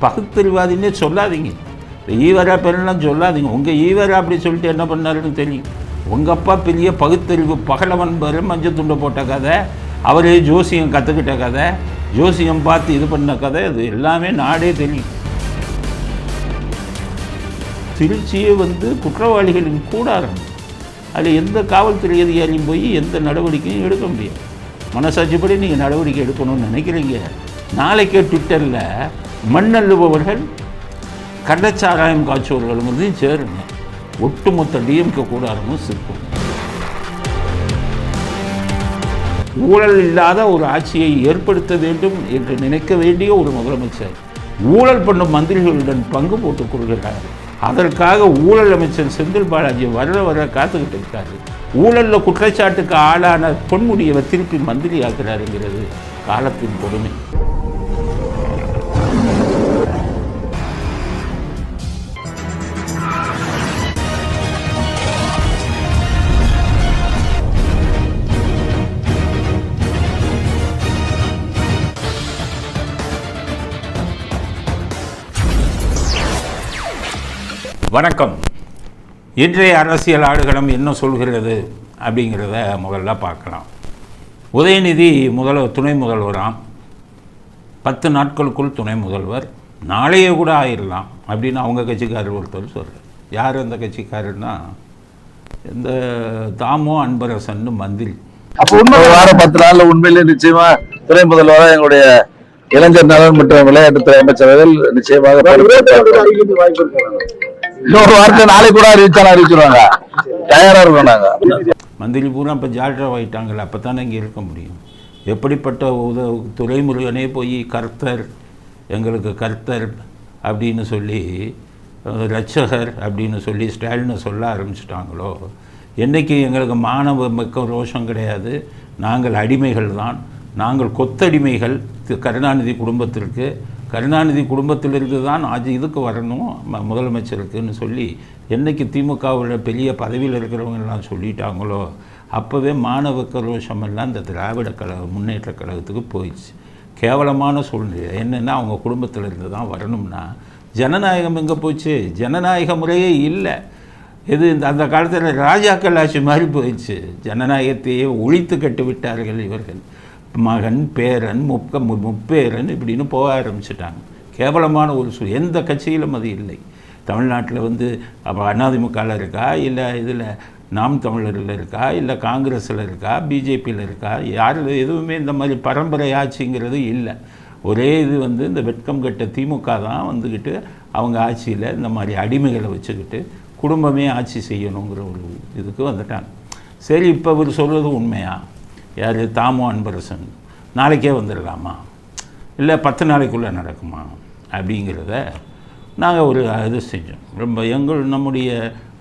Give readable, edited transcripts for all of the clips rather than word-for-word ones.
பகுத்தறிவாதின்னே சொல்லாதீங்க, ஈவரா பெருலாம் சொல்லாதீங்க. உங்கள் ஈவரா அப்படி சொல்லிட்டு என்ன பண்ணாருன்னு தெரியும். உங்கள் அப்பா பெரிய பகுத்தறிவு பகலவன் பேர் மஞ்சள் துண்டை போட்ட கதை, அவரே ஜோசியம் கற்றுக்கிட்ட கதை, ஜோசியம் பார்த்து இது பண்ண கதை, இது எல்லாமே நாடே தெரியும். திருச்சியே குற்றவாளிகளின் கூடாரம். அதில் எந்த காவல்துறை அதிகாரியும் போய் எந்த நடவடிக்கையும் எடுக்க முடியாது. மனசாட்சிப்படி நீங்கள் நடவடிக்கை எடுக்கணும்னு நினைக்கிறீங்க. நாளைக்கே ட்விட்டரில் மண்ணள்ளுபவர்கள் கள்ளச்சாராயம் காய்ச்சுவர்களும் சேருங்க. ஒட்டுமொத்த டிஎம்கே கூடாரமும் சிற்பம். ஊழல் இல்லாத ஒரு ஆட்சியை ஏற்படுத்த வேண்டும் என்று நினைக்க வேண்டிய ஒரு முதலமைச்சர் ஊழல் பண்ணும் மந்திரிகளுடன் பங்கு போட்டுக் கொள்கிறார். அதற்காக ஊழல் அமைச்சர் செந்தில் பாலாஜி வர காத்துக்கிட்டு இருக்காரு. ஊழலில் குற்றச்சாட்டுக்கு ஆளான பொன்முடியை திருப்பி மந்திரி ஆக்குறாருங்கிறது காலத்தின் கொடுமை. வணக்கம். இன்றைய அரசியல் ஆடுகளம் என்ன சொல்கிறது அப்படிங்கிறத முதல்ல பார்க்கலாம். உதயநிதி துணை முதல்வராம். 10 நாட்களுக்குள் துணை முதல்வர், நாளையே கூட ஆயிடலாம் அப்படின்னு அவங்க கட்சிக்காரர் ஒருத்தர் சொல்கிறார். யார் அந்த கட்சிக்காரர்னா இந்த தாமோ அன்பரசன் மந்திரி. அப்போ வாரம் 10 நாள்ல உண்மையிலே நிச்சயமா துணை முதல்வராக எங்களுடைய இளைஞர் நலன் மற்றும் விளையாட்டுத்துறை அமைச்சர்கள் நிச்சயமாக இன்னொரு வாரத்தை நாளை கூட அறிவிச்சிருவாங்க. தயாரா இருக்கோம் நாங்க. மந்திரி பூரா இப்போ ஜால்ராவ் ஆகிட்டாங்கல்ல, அப்போ தானே இங்கே இருக்க முடியும். எப்படிப்பட்ட துரைமுருகனே போய் கர்த்தர், எங்களுக்கு கர்த்தர் அப்படின்னு சொல்லி, ரட்சகர் அப்படின்னு சொல்லி ஸ்டாலினை சொல்ல ஆரம்பிச்சிட்டாங்களோ, என்றைக்கு எங்களுக்கு மானவ மிக்க ரோஷம் கிடையாது. நாங்கள் அடிமைகள் தான், நாங்கள் கொத்தடிமைகள் கருணாநிதி குடும்பத்திற்கு. கருணாநிதி குடும்பத்திலிருந்து தான் இதுக்கு வரணும் முதலமைச்சருக்குன்னு சொல்லி என்றைக்கு திமுகவில் பெரிய பதவியில் இருக்கிறவங்கெல்லாம் சொல்லிட்டாங்களோ, அப்போவே மாணவக்க ரோஷமெல்லாம் இந்த திராவிட முன்னேற்ற கழகத்துக்கு போயிடுச்சு. கேவலமான சூழ்நிலை என்னென்னா, அவங்க குடும்பத்திலிருந்து தான் வரணும்னா ஜனநாயகம் எங்கே போச்சு? ஜனநாயக முறையே இல்லை. இது அந்த காலத்தில் ராஜாக்கள் ஆட்சி மாதிரி போயிடுச்சு. ஜனநாயகத்தையே ஒழித்து கட்டு விட்டார்கள் இவர்கள். மகன், பேரன், முப்பேரன் இப்படின்னு போக ஆரம்பிச்சிட்டாங்க. கேவலமான ஒரு எந்த கட்சியிலும் அது இல்லை. தமிழ்நாட்டில் அப்போ அதிமுகவில் இருக்கா, இல்லை இதில் நாம் தமிழரில் இருக்கா, இல்லை காங்கிரஸில் இருக்கா, பிஜேபியில் இருக்கா, யாரில் எதுவுமே இந்த மாதிரி பரம்பரை ஆட்சிங்கிறது இல்லை. ஒரே இது இந்த வெட்கம் கட்ட திமுக தான் வந்துக்கிட்டு அவங்க ஆட்சியில் இந்த மாதிரி அடிமைகளை வச்சுக்கிட்டு குடும்பமே ஆட்சி செய்யணுங்கிற ஒரு இதுக்கு வந்துட்டாங்க. சரி, இப்போ இவர் சொல்கிறது உண்மையா? யார்? தாமோ அன்பரசன் நாளைக்கே வந்துடலாமா, இல்லை 10 நாளைக்குள்ளே நடக்குமா அப்படிங்கிறத நாங்கள் ஒரு இது செஞ்சோம். ரொம்ப நம்முடைய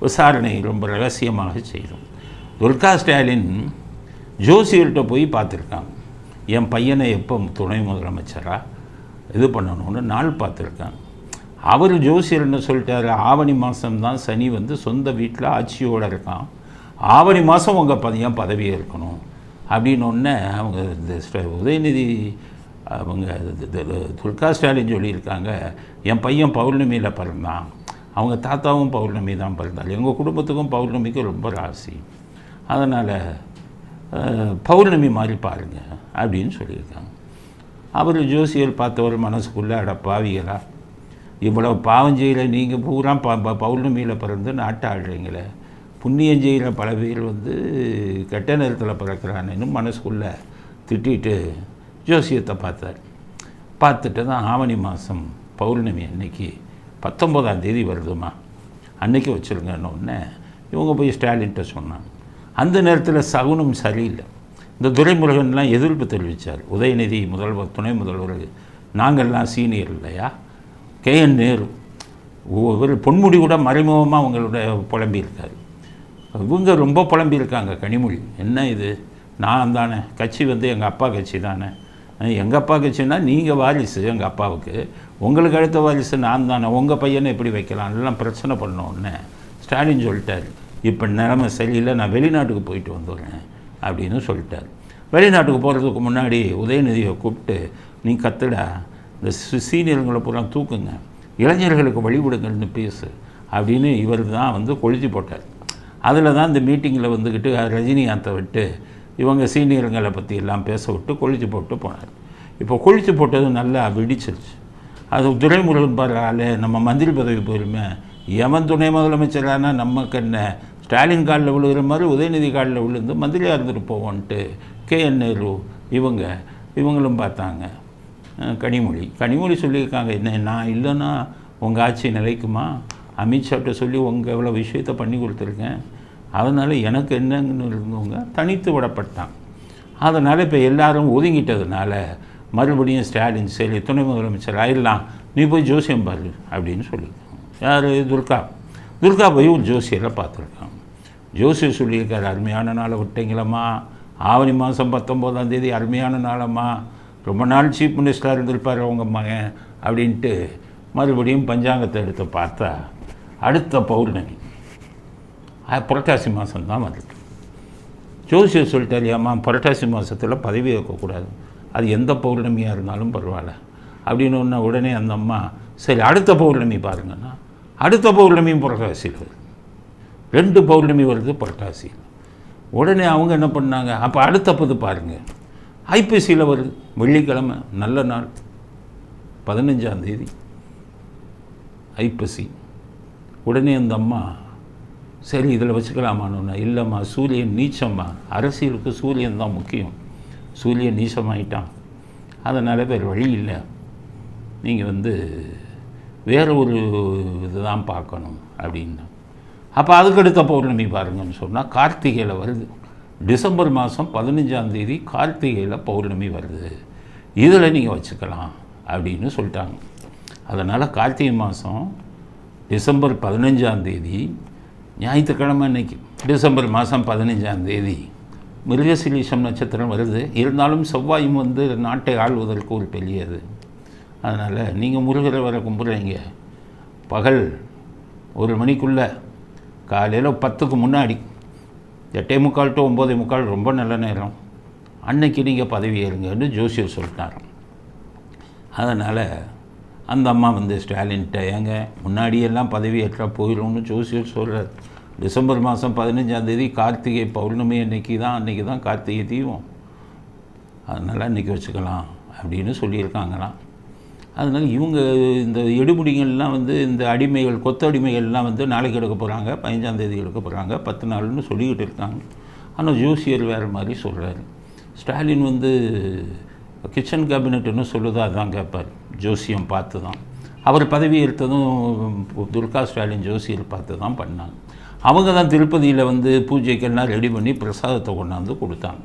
விசாரணை ரொம்ப ரகசியமாக செய்தோம். துர்கா ஸ்டாலின் ஜோசியர்கிட்ட போய் பார்த்துருக்காங்க. என் பையனை எப்போ துணை முதலமைச்சராக இது பண்ணணும்னு நாள் பார்த்துருக்காங்க. அவர் ஜோசியர் என்ன சொல்லிட்டார்? ஆவணி மாதம்தான் சனி சொந்த வீட்டில் ஆட்சியோடு இருக்கான், ஆவணி மாதம் உங்கள் பையன் பதவியே இருக்கணும் அப்படின்னு ஒன்று அவங்க உதயநிதி அவங்க துர்கா ஸ்டாலின் சொல்லியிருக்காங்க. என் பையன் பௌர்ணமியில் பிறந்தான், அவங்க தாத்தாவும் பௌர்ணமி தான் பிறந்தாள், எங்கள் குடும்பத்துக்கும் பௌர்ணமிக்கு ரொம்ப ராசி, அதனால் பௌர்ணமி மாதிரி பாருங்கள் அப்படின்னு சொல்லியிருக்காங்க. அவர் ஜோசியர் பார்த்தவர் மனசுக்குள்ளே அட பாவிகளா, இவ்வளோ பாவம் செய்கிற நீங்கள் பூரா பௌர்ணமியில் பிறந்து நாட்டை ஆடுறீங்களே, புண்ணியம் செய்கிற பல பேர் கெட்ட நேரத்தில் பிறக்கிறான்னு மனசுக்குள்ளே திட்டிட்டு ஜோசியத்தை பார்த்துட்டு தான் ஆவணி மாதம் பௌர்ணமி அன்னைக்கு 19ஆம் தேதி வருதுமா, அன்னைக்கு வச்சுருங்கன்னு ஒன்று இவங்க போய் ஸ்டாலின்கிட்ட சொன்னாங்க. அந்த நேரத்தில் சகுனம் சரியில்லை. இந்த துரைமுருகன்லாம் எதிர்ப்பு தெரிவித்தார். உதயநிதி துணை முதல்வர், நாங்கள்லாம் சீனியர் இல்லையா, KN நேரு, ஒரு பொன்முடி கூட மறைமுகமாக அவங்களோட புலம்பியிருக்காரு. இவங்க ரொம்ப புலம்பியிருக்காங்க. கனிமொழி, என்ன இது, நான் தானே கட்சி எங்கள் அப்பா கட்சி தானே, எங்கள் அப்பா கட்சின்னா நீங்கள் வாரிசு எங்கள் அப்பாவுக்கு, உங்களுக்கு அடுத்த வாரிசு நான் தானே, உங்கள் பையனை எப்படி வைக்கலாம் எல்லாம் பிரச்சனை பண்ணோன்னு ஸ்டாலின் சொல்லிட்டார். இப்போ நிலைமை சரியில்லை, நான் வெளிநாட்டுக்கு போயிட்டு வந்துடுறேன் அப்படின்னு சொல்லிட்டார். வெளிநாட்டுக்கு போகிறதுக்கு முன்னாடி உதயநிதியை கூப்பிட்டு, நீ கத்துடா, இந்த சீனியருங்களை பூரா தூக்குங்க, இளைஞர்களுக்கு வழிவிடுங்கள்னு பேசு அப்படின்னு இவர் தான் வந்து கொளுத்தி போட்டார். அதில் தான் இந்த மீட்டிங்கில் வந்துக்கிட்டு ரஜினிகாந்தை விட்டு இவங்க சீனியருங்களை பற்றி எல்லாம் பேச விட்டு கொளுத்தி போட்டு போனார். இப்போ கொளுத்தி போட்டது நல்லா வெடிச்சிருச்சு. அது துரைமுருகன் பாரால நம்ம மந்திரி பதவி போயிருமே, எவன் துணை முதலமைச்சரானா நமக்கு என்ன, ஸ்டாலின் காலில் விழுகிற மாதிரி உதயநிதி காலில் விழுந்து மந்திரியாக இருந்துட்டு போவோன்ட்டு KN நேரு இவங்களும் பார்த்தாங்க. கனிமொழி சொல்லியிருக்காங்க, என்ன நான் இல்லைன்னா உங்கள் ஆட்சி நிலைக்குமா, அமித்ஷாட்ட சொல்லி உங்கள் எவ்வளோ விஷயத்தை பண்ணி கொடுத்துருக்கேன், அதனால் எனக்கு என்னங்கன்னு இருந்தவங்க தனித்து விடப்பட்டான். அதனால் இப்போ எல்லாரும் ஒதுங்கிட்டதுனால மறுபடியும் ஸ்டாலின் சரி துணை முதலமைச்சர் ஆயிடலாம், நீ போய் ஜோசியம் பாரு அப்படின்னு சொல்லியிருக்காங்க. யார்? துர்கா போய் ஒரு ஜோசியரை பார்த்துருக்காங்க. ஜோசியர் சொல்லியிருக்காரு, அருமையான நாளை விட்டீங்களம்மா, ஆவணி மாதம் 19ஆம் தேதி அருமையான நாளம்மா, ரொம்ப நாள் சீஃப் மினிஸ்டராக இருந்திருப்பார் அவங்க மகன் அப்படின்ட்டு மறுபடியும் பஞ்சாங்கத்தை எடுத்து பார்த்தா அடுத்த பௌர்ணமி புரட்டாசி மாதம்தான் வருது. ஜோசியர் சொல்லிட்டார், ஏம்மா புரட்டாசி மாதத்தில் பதவி ஏற்கக்கூடாது, அது எந்த பௌர்ணமியாக இருந்தாலும் பரவாயில்ல அப்படின்னு உடனே அந்த அம்மா சரி அடுத்த பௌர்ணமி பாருங்கன்னா, அடுத்த பௌர்ணமியும் புரட்டாசியில் வருது, 2 பௌர்ணமி வருது புரட்டாசியில். உடனே அவங்க என்ன பண்ணாங்க, அப்போ அடுத்தப்பது பாருங்கள் ஐப்பசியில் வருது, வெள்ளிக்கிழமை நல்ல நாள் 15ஆம் தேதி ஐப்பசி. உடனே அந்த அம்மா சரி இதில் வச்சுக்கலாமான்னு, இல்லைம்மா சூரியன் நீச்சம்மா, அரசியலுக்கு சூரியன் தான் முக்கியம், சூரியன் நீச்சமாயிட்டான், அதனால் வேறு வழி இல்லை, நீங்கள் வந்து வேறு ஒரு இதுதான் பார்க்கணும் அப்படின்னா. அப்போ அதுக்கடுத்த பௌர்ணமி பாருங்கன்னு சொன்னால் கார்த்திகையில் வருது, டிசம்பர் மாதம் 15ஆம் தேதி கார்த்திகையில் பௌர்ணமி வருது, இதில் நீங்கள் வச்சுக்கலாம் அப்படின்னு சொல்லிட்டாங்க. அதனால் கார்த்திகை மாதம் டிசம்பர் 15ஆம் தேதி ஞாயிற்றுக்கிழமை அன்னைக்கு டிசம்பர் மாதம் 15ஆம் தேதி மிருகசீரிஷம் நட்சத்திரம் வருது. இருந்தாலும் செவ்வாயும் வந்து நாட்டை ஆள்வதற்கு ஒரு பெரியது. அதனால் நீங்கள் முருகரை வர கும்பிட்றீங்க, பகல் 1 மணிக்குள்ளே காலையில் 10க்கு முன்னாடி 8:45 to 9:45 ரொம்ப நல்ல நேரம், அன்னைக்கு நீங்கள் பதவி ஏறுங்கன்னு ஜோசியர் சொல்லிட்டார். அதனால் அந்த அம்மா வந்து ஸ்டாலின்கிட்ட, ஏங்க முன்னாடியெல்லாம் பதவி ஏற்றா போயிடும்னு ஜோசியர் சொல்கிறார், டிசம்பர் மாதம் 15ஆம் தேதி கார்த்திகை பௌர்ணமி அன்றைக்கி தான் கார்த்திகை தீபம், அதனால் அன்றைக்கி வச்சுக்கலாம் அப்படின்னு சொல்லியிருக்காங்களாம். அதனால் இவங்க இந்த எடுமுடிகள்லாம் வந்து இந்த அடிமைகள் கொத்த அடிமைகள்லாம் வந்து நாளைக்கு எடுக்க போகிறாங்க, 15ஆம் தேதி எடுக்க போகிறாங்க, 10 நாள்னு சொல்லிக்கிட்டு இருக்காங்க. ஆனால் ஜோசியர் வேறு மாதிரி சொல்கிறாரு. ஸ்டாலின் வந்து கிச்சன் கேபினெட்டுன்னு சொல்லுதோ அதான் கேட்பார், ஜோசியம் பார்த்து தான். அவர் பதவி எடுத்ததும் துர்கா ஸ்டாலின் ஜோசியர் பார்த்து தான் பண்ணாங்க. அவங்க தான் திருப்பதியில் வந்து பூஜைக்கெல்லாம் ரெடி பண்ணி பிரசாதத்தை கொண்டாந்து கொடுத்தாங்க.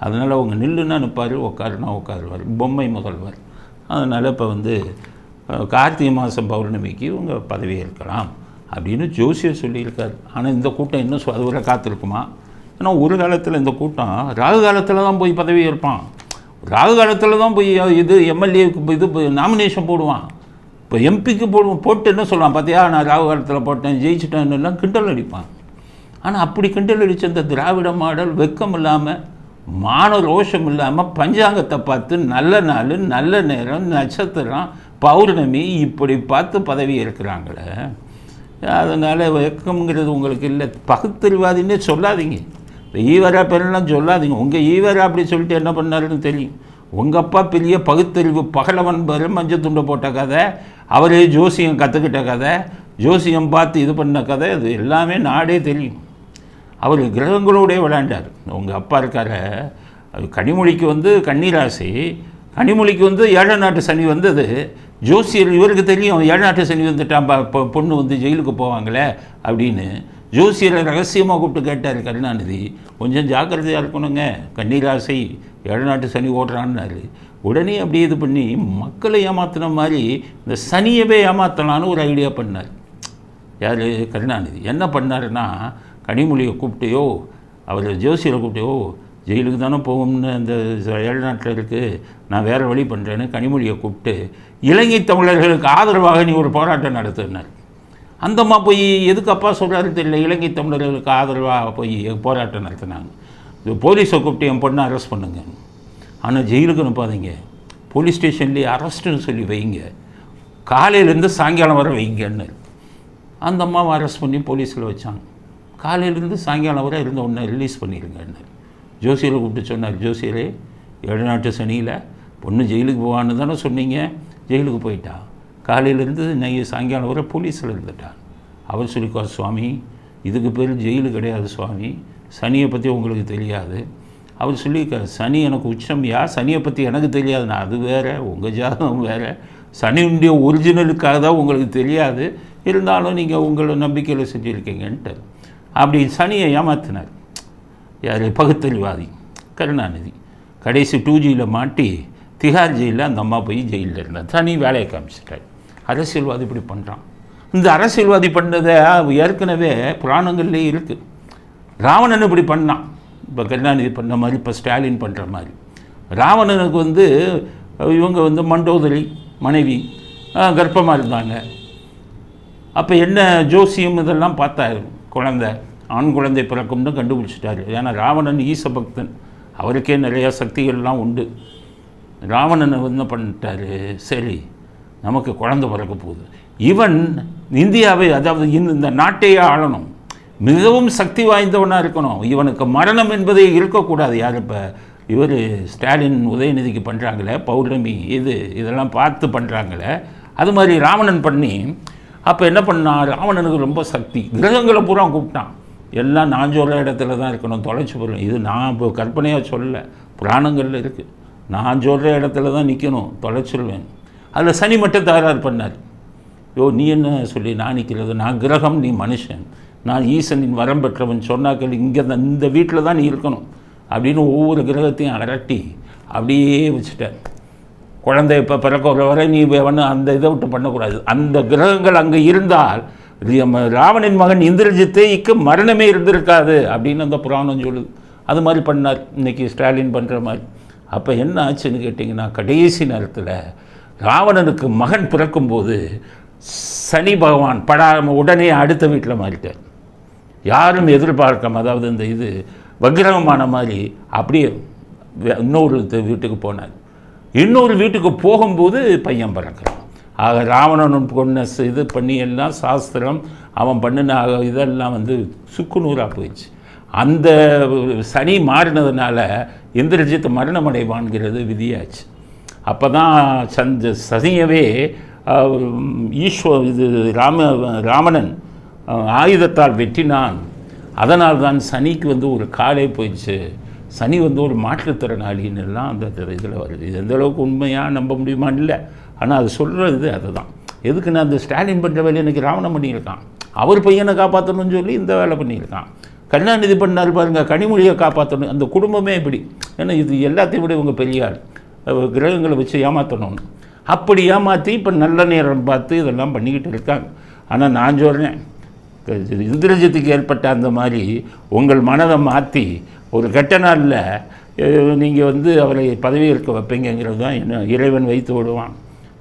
அதனால் அவங்க நில்லுன்னா நிற்பார், உட்காருனா உட்காருவார், பொம்மை முதல்வர். அதனால் இப்போ வந்து கார்த்திகை மாதம் பௌர்ணமிக்கு இவங்க பதவி ஏற்கலாம் அப்படின்னு ஜோசியர் சொல்லியிருக்காரு. ஆனால் இந்த கூட்டம் இன்னும் அதுவரை காத்திருக்குமா? ஏன்னா ஒரு காலத்தில் இந்த கூட்டம் ராகு காலத்தில் தான் போய் பதவி ஏற்பான், ராகு காலத்தில் தான் போய் இது எம்எல்ஏக்கு இது நாமினேஷன் போடுவான், இப்போ எம்பிக்கு போட்டு என்ன சொல்லுவான், பார்த்தியா நான் ராகு காலத்தில் போட்டேன் ஜெயிச்சிட்டேன்னுலாம் கிண்டல் அடிப்பான். ஆனால் அப்படி கிண்டல் அடித்த இந்த திராவிட மாடல் வெக்கம் இல்லாமல் மான ரோஷம் இல்லாமல் பஞ்சாங்கத்தை பார்த்து நல்ல நாள் நல்ல நேரம் நட்சத்திரம் பௌர்ணமி இப்படி பார்த்து பதவி இருக்கிறாங்களே. அதனால் வெக்கம்ங்கிறது உங்களுக்கு இல்லை. பகுத்தறிவாதின்னே சொல்லாதீங்க, ஈவரா பேரெல்லாம் சொல்லாதீங்க. உங்கள் ஈவரா அப்படி சொல்லிட்டு என்ன பண்ணாருன்னு தெரியும். உங்கள் அப்பா பெரிய பகுத்தறிவு பகலவன் பேர் மஞ்சள் துண்டை போட்ட கதை, அவரே ஜோசியம் கற்றுக்கிட்ட கதை, ஜோசியம் பார்த்து இது பண்ண கதை, அது எல்லாமே நாடே தெரியும். அவர் கிரகங்களோடே விளையாண்டார். உங்கள் அப்பா இருக்கார கனிமொழிக்கு வந்து கன்னிராசி, கனிமொழிக்கு வந்து 7ஆம் நாட்டு சனி வந்தது. ஜோசியர் இவருக்கு தெரியும் 7ஆம் நாட்டு சனி வந்துட்டான், பொண்ணு வந்து ஜெயிலுக்கு போவாங்களே அப்படின்னு. ஜோசியரை ரகசியமாக கூப்பிட்டு கேட்டார் கருணாநிதி, கொஞ்சம் ஜாக்கிரதையாக இருக்கணுங்க, கன்னிராசி 7ஆம் நாட்டு சனி ஓடுறான்னாரு. உடனே அப்படியே இது பண்ணி மக்களை ஏமாத்தின மாதிரி இந்த சனியவே ஏமாற்றலான்னு ஒரு ஐடியா பண்ணார். யார்? கருணாநிதி. என்ன பண்ணாருன்னா, கனிமொழியை கூப்பிட்டையோ அவர் ஜோசியரை கூப்பிட்டையோ ஜெயிலுக்கு தானே போகும்னு அந்த 7 நாட்டில் இருக்குது, நான் வேறு வழி பண்ணுறேன்னு கனிமொழியை கூப்பிட்டு இலங்கை தமிழர்களுக்கு ஆதரவாக நீ ஒரு போராட்டம் நடத்தினார். அந்தம்மா போய் எதுக்கு அப்பா சொல்கிறாரு தெரியல, இலங்கை தமிழர்களுக்கு ஆதரவாக போய் போராட்டம் நடத்தினாங்க. போலீஸை கூப்பிட்டு என் பொண்ணை அரெஸ்ட் பண்ணுங்க, ஆனால் ஜெயிலுக்கு அனுப்பாதீங்க, போலீஸ் ஸ்டேஷன்லேயே அரெஸ்ட்டுன்னு சொல்லி வைங்க, காலையிலேருந்து சாயங்காலம் வரை வைங்கன்னு. அந்த அம்மாவை அரெஸ்ட் பண்ணி போலீஸில் வச்சாங்க. காலையிலேருந்து சாயங்காலம் வரை இருந்த உடனே ரிலீஸ் பண்ணிடுங்கன்னு ஜோசியரை கூப்பிட்டு சொன்னார். ஜோசியரே, 7 நாட்டு சனியில் பொண்ணு ஜெயிலுக்கு போவான்னு தானே சொன்னீங்க, ஜெயிலுக்கு போயிட்டா. காலையிலேருந்து சாயங்காலம் வரை போலீஸில் இருந்துட்டான். அவர் சொல்லிக்குவார், சுவாமி இதுக்கு பேர் ஜெயிலு கிடையாது சுவாமி, சனியை பற்றி உங்களுக்கு தெரியாது. அவர் சொல்லியிருக்கார், சனி எனக்கு உச்சம்யா, சனியை பற்றி எனக்கு தெரியாதுண்ணா. அது வேறு, உங்கள் ஜாதகம் வேறு, சனியுடைய ஒரிஜினலுக்காக தான் உங்களுக்கு தெரியாது, இருந்தாலும் நீங்கள் உங்களை நம்பிக்கையில் செஞ்சுருக்கீங்கன்ட்டு அப்படி சனியை ஏமாத்தினார். யார்? பகுத்தறிவாதி கருணாநிதி. கடைசி 2Gயில் மாட்டி திகார் ஜெயிலில் அந்த அம்மா போய் ஜெயிலில் இருந்தார். சனி வேலையை காமிச்சிட்டார். அரசியல்வாதி இப்படி பண்ணுறான். இந்த அரசியல்வாதி பண்ணதை ஏற்கனவே புராணங்கள்லேயே இருக்குது. ராவணன் இப்படி பண்ணான், இப்போ கருணாநிதி பண்ண மாதிரி, இப்போ ஸ்டாலின் பண்ணுற மாதிரி. ராவணனுக்கு இவங்க மண்டோதரி மனைவி கர்ப்பமாக இருந்தாங்க. அப்போ என்ன ஜோசியம் இதெல்லாம் பார்த்தாரு. ஆண் குழந்தை பிறக்கும்னு கண்டுபிடிச்சிட்டாரு. ஏன்னா ராவணன் ஈசபக்தன், அவருக்கே நிறையா சக்திகள்லாம் உண்டு. ராவணனை என்ன பண்ணிட்டாரு, சரி நமக்கு குழந்தை பிறக்க போகுது, இவன் இந்தியாவை, அதாவது இந்த நாட்டையே ஆளணும், மிகவும் சக்தி வாய்ந்தவனாக இருக்கணும், இவனுக்கு மரணம் என்பதே இருக்கக்கூடாது. யார் இப்போ இவர் ஸ்டாலின் உதயநிதிக்கு பண்ணுறாங்களே பௌர்ணமி, இதெல்லாம் பார்த்து பண்ணுறாங்களே, அது மாதிரி ராவணன் பண்ணி. அப்போ என்ன பண்ணான், ராவணனுக்கு ரொம்ப சக்தி, கிரகங்களை பூரா கூப்பிட்டான். எல்லாம் நான் சொல்கிற இடத்துல தான் இருக்கணும், தொலைச்சி போயிடும். இது நான் இப்போ கற்பனையாக சொல்ல, புராணங்களில் இருக்குது. நான் சொல்கிற இடத்துல தான் நிற்கணும், தொலைச்சிருவேன். அதில் சனி மட்டும் தகராறு பண்ணார். நீ என்ன சொல்லி நான் நிற்கிறது, நான் கிரகம், நீ மனுஷன், நான் ஈசனின் வரம் பெற்றவன், சொன்னாக்கள் இங்கே இந்த வீட்டில் தான் நீ இருக்கணும் அப்படின்னு ஒவ்வொரு கிரகத்தையும் அரட்டி அப்படியே வச்சுட்டார். குழந்தை இப்போ பிறக்கிற வரை நீ அந்த இதை விட்டு பண்ணக்கூடாது. அந்த கிரகங்கள் அங்கே இருந்தால் ராவணின் மகன் இந்திரஜித்துக்கு மரணமே இருந்திருக்காது அப்படின்னு அந்த புராணம் சொல்லுது. அது மாதிரி பண்ணார் இன்றைக்கி ஸ்டாலின் பண்ணுற மாதிரி. அப்போ என்ன ஆச்சுன்னு கேட்டிங்கன்னா, கடைசி நேரத்தில் ராவணனுக்கு மகன் பிறக்கும்போது சனி பகவான் உடனே அடுத்த வீட்டில் மாறிட்டார். யாரும் எதிர்பார்க்காம, அதாவது இந்த வக்கிரகமான மாதிரி அப்படியே இன்னொரு வீட்டுக்கு போனார். இன்னொரு வீட்டுக்கு போகும்போது பையன் பிறக்கிறான். ஆக ராவணன் கொண்ட இது பண்ணி எல்லாம் சாஸ்திரம் அவன் பண்ணின இதெல்லாம் சுக்குநூறாக போயிடுச்சு. அந்த சனி மாறினதுனால இந்திரஜித் மரணமடைவான்கிறது விதியாச்சு. அப்போ தான் சனியவே ராவணன் ஆயுதத்தால் வெட்டினான். அதனால் தான் சனிக்கு ஒரு காலே போயிடுச்சு. சனி ஒரு மாற்றுத்திறனாளின்னு எல்லாம் அந்த இதில் வருது. இது எந்த அளவுக்கு உண்மையாக நம்ப முடியுமா இல்லை, ஆனால் அது சொல்கிறது அதுதான். எதுக்குன்னா அந்த ஸ்டாலின் பண்ணுற வேலை இன்றைக்கி ராவணன் பண்ணியிருக்கான். அவர் பையனை காப்பாற்றணும்னு சொல்லி இந்த வேலை பண்ணியிருக்கான். கருணாநிதி பண்ணார் பாருங்கள், கனிமொழியை காப்பாற்றணும். அந்த குடும்பமே இப்படி, ஏன்னா இது எல்லாத்தையும் விட இவங்க பெரியார், கிரகங்களை வச்சு ஏமாற்றணும்னு அப்படி ஏமாற்றி இப்போ நல்ல நேரம் பார்த்து இதெல்லாம் பண்ணிக்கிட்டு இருக்காங்க. ஆனால் நான் சொல்கிறேன், இந்திரஜித்துக்கு ஏற்பட்ட அந்த மாதிரி உங்கள் மனதை மாற்றி ஒரு கெட்ட நாளில் நீங்கள் அவரை பதவி ஏற்க வைப்பீங்கிறது தான் என்ன இறைவன் வைத்து விடுவான்.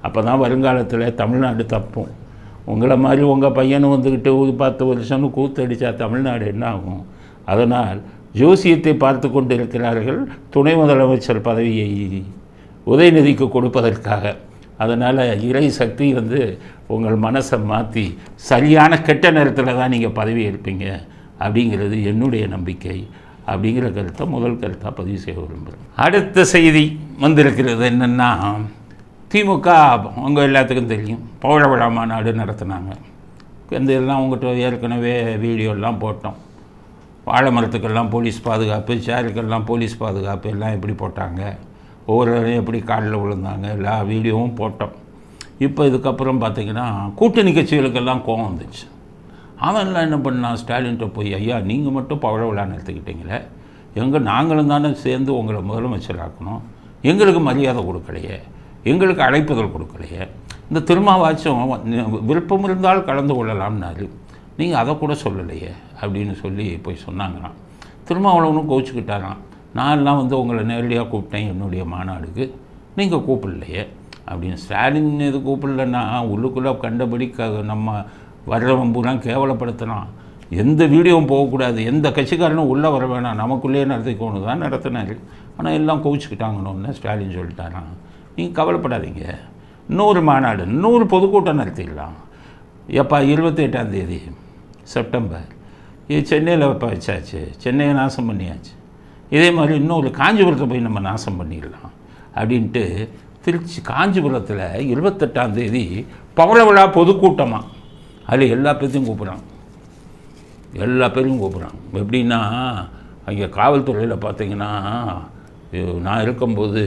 அப்போ தான் வருங்காலத்தில் தமிழ்நாடு தப்பும். உங்களை மாதிரி உங்கள் பையனும் 10 வருஷம்னு கூத்தடித்தா தமிழ்நாடு என்ன ஆகும்? அதனால் ஜோசியத்தை பார்த்து கொண்டு இருக்கிறார்கள் துணை முதலமைச்சர் பதவியை உதயநிதிக்கு கொடுப்பதற்காக. அதனால் இறை சக்தி உங்கள் மனசை மாற்றி சரியான கெட்ட நேரத்தில் தான் நீங்கள் பதவி ஏற்பீங்க அப்படிங்கிறது என்னுடைய நம்பிக்கை. அப்படிங்கிற கருத்தை முதல் கருத்தாக பதிவு செய்ய விரும்புகிறேன். அடுத்த செய்தி வந்திருக்கிறது என்னென்னா, திமுக அவங்க எல்லாத்துக்கும் தெரியும், பவழ விழா மாநாடு நடத்தினாங்க. இந்த இதெல்லாம் உங்கள்கிட்ட ஏற்கனவே வீடியோலாம் போட்டோம். வாழை மரத்துக்கெல்லாம் போலீஸ் பாதுகாப்பு, சேருக்கெல்லாம் போலீஸ் பாதுகாப்பு எல்லாம் எப்படி போட்டாங்க, ஒவ்வொருவரையும் எப்படி காலில் விழுந்தாங்க, எல்லா வீடியோவும் போட்டோம். இப்போ இதுக்கப்புறம் பார்த்திங்கன்னா கூட்டணி கட்சிகளுக்கெல்லாம் கோவம் வந்துச்சு. அவன்லாம் என்ன பண்ணான், ஸ்டாலின்கிட்ட போய், ஐயா நீங்கள் மட்டும் பவழ விழா நடத்திக்கிட்டீங்களே, நாங்களும் தானே சேர்ந்து உங்களை முதலமைச்சராக்கணும், எங்களுக்கு மரியாதை கொடுக்கலையே, எங்களுக்கு அழைப்புதல் கொடுக்கலையே, இந்த திருமாவாச்சும் விருப்பம் இருந்தால் கலந்து கொள்ளலாம்னாரு, நீங்கள் அதை கூட சொல்லலையே அப்படின்னு சொல்லி போய் சொன்னாங்களாம். திருமாவளவனும் கோச்சிக்கிட்டாராம், நான்லாம் உங்களை நேரடியாக கூப்பிட்டேன் என்னுடைய மாநாடுக்கு, நீங்கள் கூப்பிடலையே அப்படின்னு. ஸ்டாலின் இது கூப்பிடலன்னா உள்ளுக்குள்ளே கண்டபடி நம்ம வர்றவன் பூரா கேவலப்படுத்தினான். எந்த வீடியோவும் போகக்கூடாது, எந்த கட்சிக்காரனும் உள்ளே வர வேணாம், நமக்குள்ளேயே நடத்திக்கணும் தான் நடத்தினார். ஆனால் எல்லாம் கோவிச்சுக்கிட்டாங்கன்னு ஸ்டாலின் சொல்லிட்டாரான். நீங்கள் கவலைப்படாதீங்க. இன்னொரு மாநாடு, இன்னொரு பொதுக்கூட்டம் நடத்திடலாம். எப்போ 28ஆம் தேதி செப்டம்பர். இது சென்னையில் வச்சாச்சு, சென்னையை நாசம் பண்ணியாச்சு. இதே மாதிரி இன்னொரு காஞ்சிபுரத்தை போய் நம்ம நாசம் பண்ணிடலாம் அப்படின்ட்டு திருச்சி காஞ்சிபுரத்தில் 28ஆம் தேதி பவள விழா பொதுக்கூட்டமாக. அதில் எல்லா பேரையும் கூப்பிட்றாங்க, எல்லா பேரையும் கூப்பிட்றாங்க. எப்படின்னா அங்கே காவல்துறையில் பார்த்தீங்கன்னா நான் இருக்கும்போது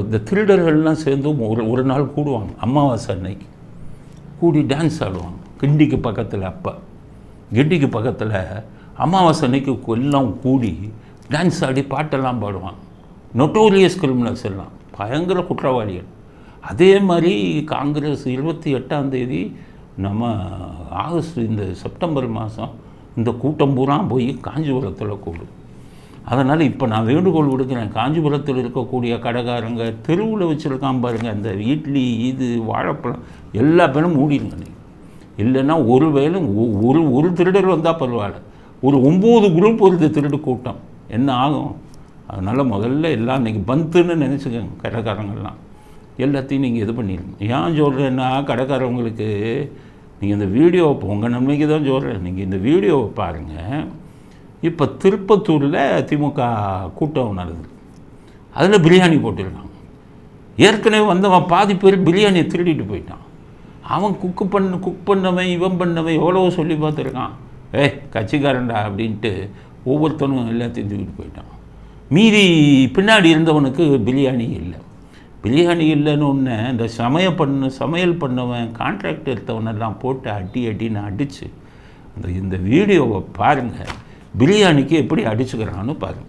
இந்த திருடர்கள்லாம் சேர்ந்து ஒரு நாள் கூடுவாங்க. அமாவாசை அன்னைக்கு கூடி டான்ஸ் ஆடுவாங்க. கிண்டிக்கு பக்கத்தில், அப்போ கிண்டிக்கு பக்கத்தில் அமாவாசை அன்னைக்கு எல்லாம் கூடி டான்ஸ் ஆடி பாட்டெல்லாம் பாடுவாங்க. நொட்டோரியஸ் கிரிமினல்ஸ் எல்லாம் பயங்கர குற்றவாளிகள். அதே மாதிரி காங்கிரஸ் 28ஆம் தேதி நம்ம இந்த செப்டம்பர் மாதம் இந்த கூட்டம் பூரா போய் காஞ்சிபுரத்தில் கூடும். அதனால் இப்போ நான் வேண்டுகோள் விடுக்கிறேன், காஞ்சிபுரத்தில் இருக்கக்கூடிய கடைக்காரங்க, தெருவில் வச்சுருக்கான் பாருங்கள் அந்த இட்லி இது வாழைப்பழம் எல்லா பேரும் மூடிடுங்க. நீங்கள் இல்லைன்னா ஒரு திருடர் வந்தால் பரவாயில்ல, ஒரு 9 குரூப் வருது திருடு கூட்டம், என்ன ஆகும்? அதனால் முதல்ல எல்லாம் இன்றைக்கி பந்துன்னு நினச்சிக்கோங்க. கடைக்காரங்கள்லாம் எல்லாத்தையும் நீங்கள் இது பண்ணிடுங்க. ஏன் சொல்கிறேன்னா, கடைக்காரவங்களுக்கு நீங்கள் இந்த வீடியோவை உங்கள் நன்மைக்கு தான் சொல்கிறேன். நீங்கள் இந்த வீடியோவை பாருங்கள். இப்போ திருப்பத்தூரில் திமுக கூட்டம் நடக்குது, அதில் பிரியாணி போட்டிருக்காங்க. ஏற்கனவே வந்தவன் பாதி பேர் பிரியாணியை திருடிட்டு போயிட்டான். அவன் குக் பண்ணவன் இவன் பண்ணவன் எவ்வளோ சொல்லி பார்த்துருக்கான். கட்சிக்காரன்டா அப்படின்ட்டு ஒவ்வொருத்தனும் எல்லாத்தையும் தூக்கிட்டு போயிட்டான். மீதி பின்னாடி இருந்தவனுக்கு பிரியாணி இல்லை. பிரியாணி இல்லைன்னு ஒன்று இந்த சமையல் பண்ணவன் கான்ட்ராக்ட் எடுத்தவனெல்லாம் போட்டு அடின்னு அடித்து இந்த வீடியோவை பாருங்கள். பிரியாணிக்கு எப்படி அடிச்சுக்கிறான்னு பாருங்கள்.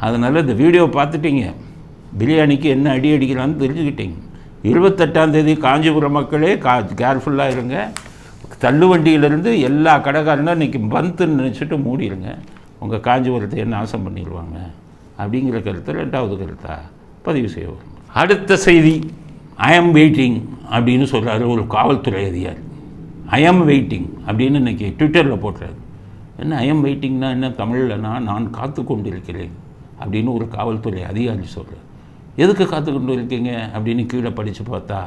அதனால் இந்த வீடியோவை பார்த்துட்டீங்க, பிரியாணிக்கு என்ன அடி அடிக்கிறான்னு தெரிஞ்சுக்கிட்டீங்க. 28ஆம் தேதி காஞ்சிபுரம் மக்களே கேர்ஃபுல்லாக இருங்க. தள்ளுவண்டியிலேருந்து எல்லா கடைக்காரனும் இன்றைக்கி பந்துன்னு நினச்சிட்டு மூடிடுங்க. உங்கள் காஞ்சிபுரத்தை என்ன நாசம் பண்ணிடுவாங்க அப்படிங்கிற கருத்தை 2வது கருத்தாக பதிவு செய்ய வரும். அடுத்த செய்தி, ஐ எம் வெயிட்டிங் அப்படின்னு சொல்கிறாரு ஒரு காவல்துறை அதிகாரி. ஐ எம் வெயிட்டிங் அப்படின்னு இன்றைக்கி ட்விட்டரில் போட்டுறாரு. என்ன ஐ எம் வெயிட்டிங்னா என்ன தமிழ்லனா நான் காத்து கொண்டிருக்கிறேன் அப்படின்னு ஒரு காவல்துறை அதிகாரி சொல்கிறார். எதுக்கு காத்து கொண்டு இருக்கீங்க அப்படின்னு கீழே படித்து பார்த்தா,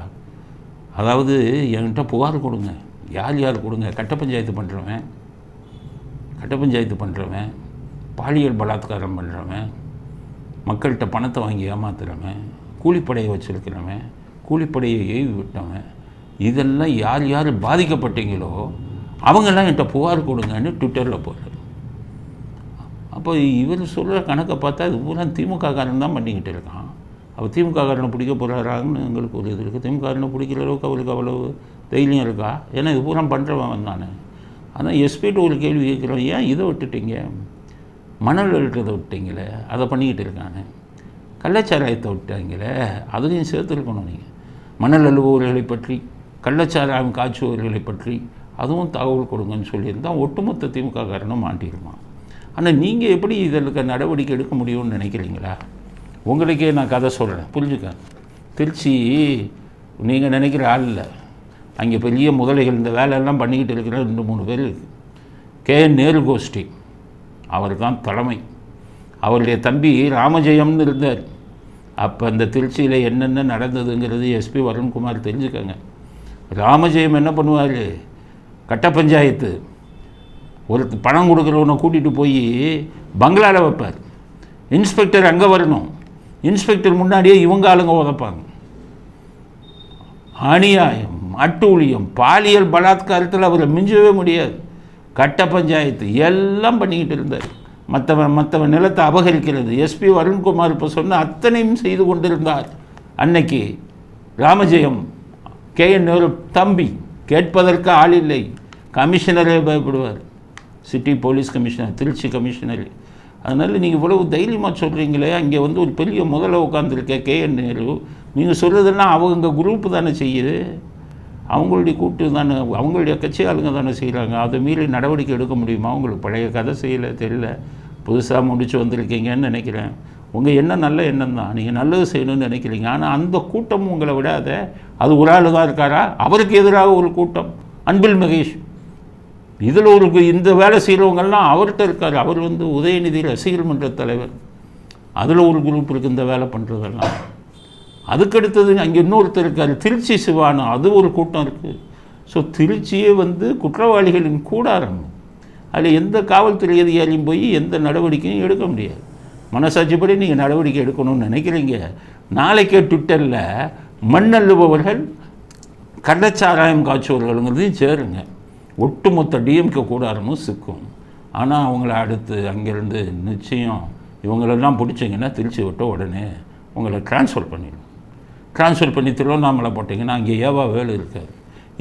அதாவது என்கிட்ட புகார் கொடுங்க. யார் கொடுங்க? கட்ட பஞ்சாயத்து பண்ணுறவன், பாலியல் பலாத்காரம் பண்ணுறவன், மக்கள்கிட்ட பணத்தை வாங்கி ஏமாத்துறவன், கூலிப்படையை வச்சுருக்கிறவன், கூலிப்படையை ஏவி விட்டவன், இதெல்லாம் யார் பாதிக்கப்பட்டீங்களோ அவங்கெல்லாம் என்கிட்ட புகார் கொடுங்கன்னு ட்விட்டரில் போடுறாரு. அப்போ இவர் சொல்கிற கணக்கை பார்த்தா இது பூரா திமுககாரன் தான் பண்ணிக்கிட்டு இருக்கான். அப்போ திமுககாரனை பிடிக்க போகிறாராங்கன்னு எங்களுக்கு ஒரு இது இருக்குது. திமுககாரனை பிடிக்கிற அளவுக்கு அவருக்கு அவ்வளவு தைரியம் இருக்கா? ஏன்னா இது பூரா பண்ணுறவன் தானே. ஆனால் எஸ்பிகிட்ட ஒரு கேள்வி கேட்குறோம், ஏன் இதை விட்டுட்டீங்க? மணல் எழுக்கிறத விட்டீங்களே, அதை பண்ணிக்கிட்டு இருக்காங்க. கள்ளச்சாராயத்தை விட்டாங்களே, அதையும் சேர்த்துருக்கணும். நீங்கள் மணல் அழுபவர்களை பற்றி, கள்ளச்சாராயம் காய்ச்சுவர்களை பற்றி அதுவும் தகவல் கொடுங்கன்னு சொல்லியிருந்தால் ஒட்டுமொத்த திமுககாரனும் மாட்டிருப்பான். ஆனால் நீங்கள் எப்படி இதற்கு நடவடிக்கை எடுக்க முடியும்னு நினைக்கிறீங்களா? உங்களுக்கே நான் கதை சொல்கிறேன், புரிஞ்சுக்க. திருச்சி நீங்கள் நினைக்கிற ஆள் இல்லை, அங்கே பெரிய முதலைகள் இந்த வேலையெல்லாம் பண்ணிக்கிட்டு இருக்கிற 2-3 பேர் இருக்குது. KN நேரு கோஷ்டி, அவர் தான் தலைமை. அவருடைய தம்பி ராமஜெயம்னு இருந்தார். அப்போ அந்த திருச்சியில் என்னென்ன நடந்ததுங்கிறது எஸ்பி வருண்குமார் தெரிஞ்சுக்கங்க. ராமஜெயம் என்ன பண்ணுவார்? கட்ட பஞ்சாயத்து ஒரு பணம் கொடுக்குறவனை கூட்டிகிட்டு போய் பங்களாவில் வைப்பார். இன்ஸ்பெக்டர் அங்கே வரணும், இன்ஸ்பெக்டர் முன்னாடியே இவங்க ஆளுங்க உதப்பாங்க. அநியாயம், அட்டூழியம், பாலியல் பலாத்காரத்தில் அவரை மிஞ்சவே முடியாது. கட்ட பஞ்சாயத்து எல்லாம் பண்ணிக்கிட்டு இருந்தார். மற்றவன் நிலத்தை அபகரிக்கிறது எஸ்பி வருண்குமார் இப்போ சொன்ன அத்தனையும் செய்து கொண்டிருந்தார். அன்னைக்கு ராமஜெயம் KN நேரு தம்பி, கேட்பதற்கு ஆள் இல்லை. கமிஷனரே பயப்படுவார், city police commissioner, Trichy commissioner. அதனால் நீங்கள் இவ்வளவு தைரியமாக சொல்கிறீங்களே, அங்கே வந்து ஒரு பெரிய முதல்ல உட்காந்துருக்க KN நேரு, நீங்கள் சொல்கிறதெல்லாம் அவங்க குரூப்பு தானே செய்யுது, அவங்களுடைய கூட்டு தானே, அவங்களுடைய கட்சி ஆளுங்க தானே செய்கிறாங்க. அதை மீறி நடவடிக்கை எடுக்க முடியுமா? உங்களுக்கு பழைய கதை செய்யலை தெரியல, புதுசாக முடிச்சு வந்திருக்கீங்கன்னு நினைக்கிறேன். உங்கள் எண்ணம் நல்ல எண்ணம் தான், நீங்கள் நல்லது செய்யணும்னு நினைக்கிறீங்க. ஆனால் அந்த கூட்டமும் உங்களை விடாத. அது ஒரு ஆள் தான் இருக்காரா, அவருக்கு எதிராக ஒரு கூட்டம், அன்பில் மகேஷ். இதில் ஒரு இந்த வேலை செய்கிறவங்கெல்லாம் அவர்கிட்ட இருக்கார். அவர் உதயநிதி ரசிகர் மன்ற தலைவர். அதில் ஒரு குரூப் இருக்குது இந்த வேலை பண்ணுறதெல்லாம். அதுக்கடுத்தது அங்கே இன்னொருத்தர் இருக்கார், திருச்சி சிவானு, அது ஒரு கூட்டம் இருக்குது. ஸோ திருச்சியே குற்றவாளிகளின் கூடாரம். அதில் எந்த காவல்துறை அதிகாரியும் போய் எந்த நடவடிக்கையும் எடுக்க முடியாது. மனசாட்சிப்படி நீங்கள் நடவடிக்கை எடுக்கணும்னு நினைக்கிறீங்க. நாளைக்கே ட்விட்டரில் மண்ணள்ளுபவர்கள் கள்ளச்சாராயம் காய்ச்சுவர்களுங்கிறதையும் சேருங்க. ஒட்டுமொத்த டிஎம்கே கூடாரமும் சிக்கும். ஆனால் அவங்கள அடுத்து அங்கேருந்து நிச்சயம் இவங்களெல்லாம் பிடிச்சிங்கன்னா திருச்சி விட்ட உடனே உங்களை ட்ரான்ஸ்ஃபர் பண்ணிடும். ட்ரான்ஸ்ஃபர் பண்ணி திருவண்ணாமலை போட்டிங்கன்னா அங்கே ஏவா வேலை இருக்காது.